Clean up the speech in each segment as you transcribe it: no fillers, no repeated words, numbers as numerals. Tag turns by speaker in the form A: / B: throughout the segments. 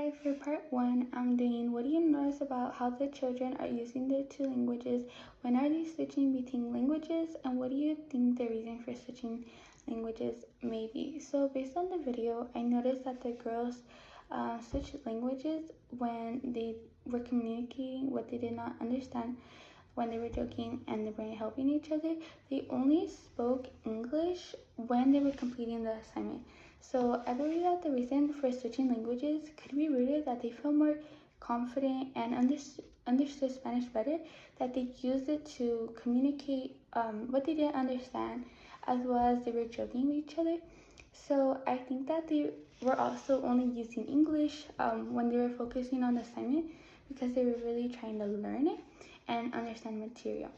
A: Hi, for part one, I'm doing what do you notice about how the children are using their two languages? When are they switching between languages? And what do you think the reason for switching languages may be? So, based on the video, I noticed that the girls switched languages when they were communicating what they did not understand, when they were joking and they were helping each other. They only spoke English when they were completing the assignment. So I believe that the reason for switching languages could be rooted that they feel more confident and understood Spanish better, that they used it to communicate what they didn't understand, as well as they were joking with each other. So I think that they were also only using English when they were focusing on the assignment, because they were really trying to learn it and understand material.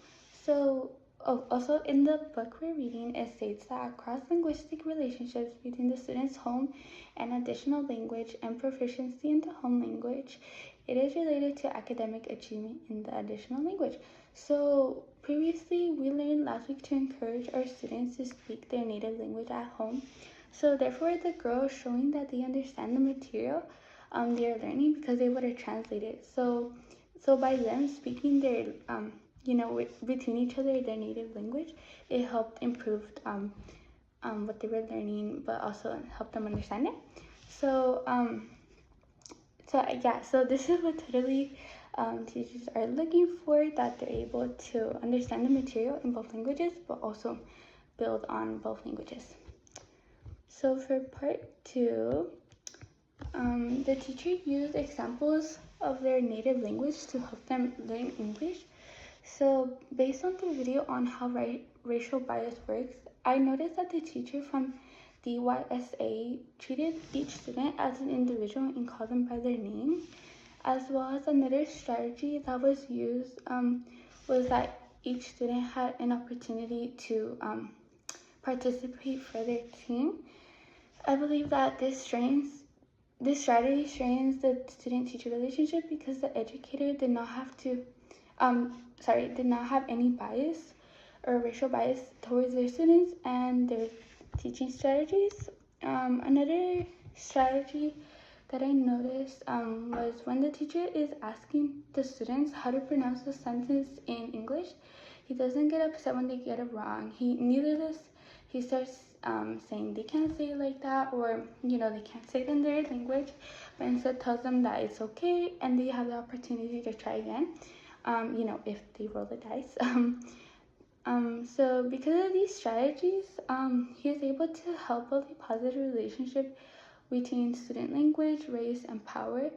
A: So, also in the book we're reading, it states that cross-linguistic relationships between the student's home and additional language and proficiency in the home language, it is related to academic achievement in the additional language. So previously we learned last week to encourage our students to speak their native language at home. So therefore the girls showing that they understand the material they are learning, because they would have translated. So by them speaking their between each other their native language, it helped improve what they were learning, but also helped them understand it. So so this is what totally teachers are looking for, that they're able to understand the material in both languages, but also build on both languages. So for part two, the teacher used examples of their native language to help them learn English. So based on the video on how racial bias works, I noticed that the teacher from DYSA treated each student as an individual and called them by their name, as well as another strategy that was used was that each student had an opportunity to participate for their team. I believe that this strategy strains the student-teacher relationship, because the educator did not have any bias or racial bias towards their students and their teaching strategies. Another strategy that I noticed was when the teacher is asking the students how to pronounce the sentence in English, he doesn't get upset when they get it wrong. He starts saying they can't say it like that, or they can't say it in their language, but instead tells them that it's okay and they have the opportunity to try again, if they roll the dice. So because of these strategies, he is able to help build a positive relationship between student language, race, and power.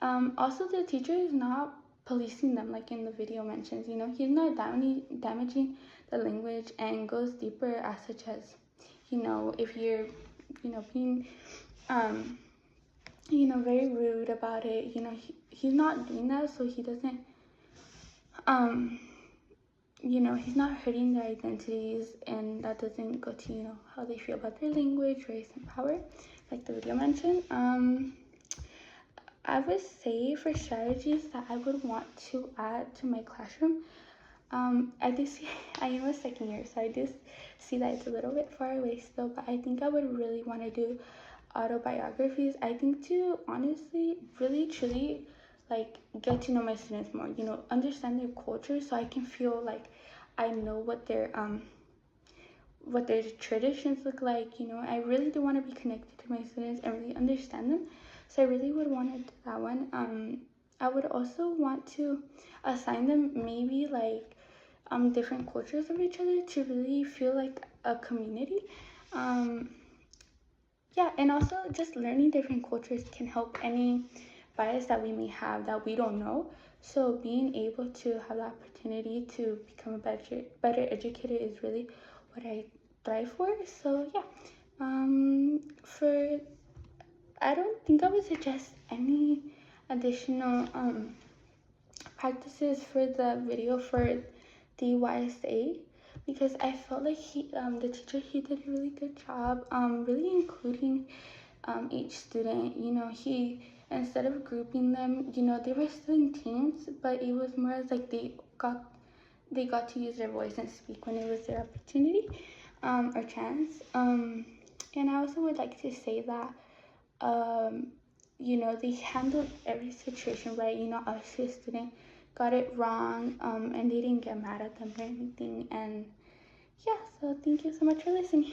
A: Also, the teacher is not policing them, like in the video mentions. He's not damaging the language, and goes deeper, as such as, if you're, being, very rude about it. He's not doing that, so he doesn't, he's not hurting their identities, and that doesn't go to, how they feel about their language, race, and power, like the video mentioned. I would say for strategies that I would want to add to my classroom, I do see, I am a second year, so I do see that it's a little bit far away still, but I think I would really want to do autobiographies. I think to honestly, really, truly, like, get to know my students more, understand their culture, so I can feel like I know what their traditions look like. I really do want to be connected to my students and really understand them, so I really would want to do that one. I would also want to assign them maybe like different cultures of each other, to really feel like a community. Yeah, and also just learning different cultures can help any bias that we may have that we don't know. So being able to have the opportunity to become a better educator is really what I thrive for. So yeah, I don't think I would suggest any additional practices for the video for the YSA, because I felt like the teacher, he did a really good job really including each student. He, instead of grouping them, they were still in teams, but it was more as like they got to use their voice and speak when it was their opportunity or chance. And I also would like to say that they handled every situation right. Obviously a student got it wrong, and they didn't get mad at them or anything. And yeah, so thank you so much for listening.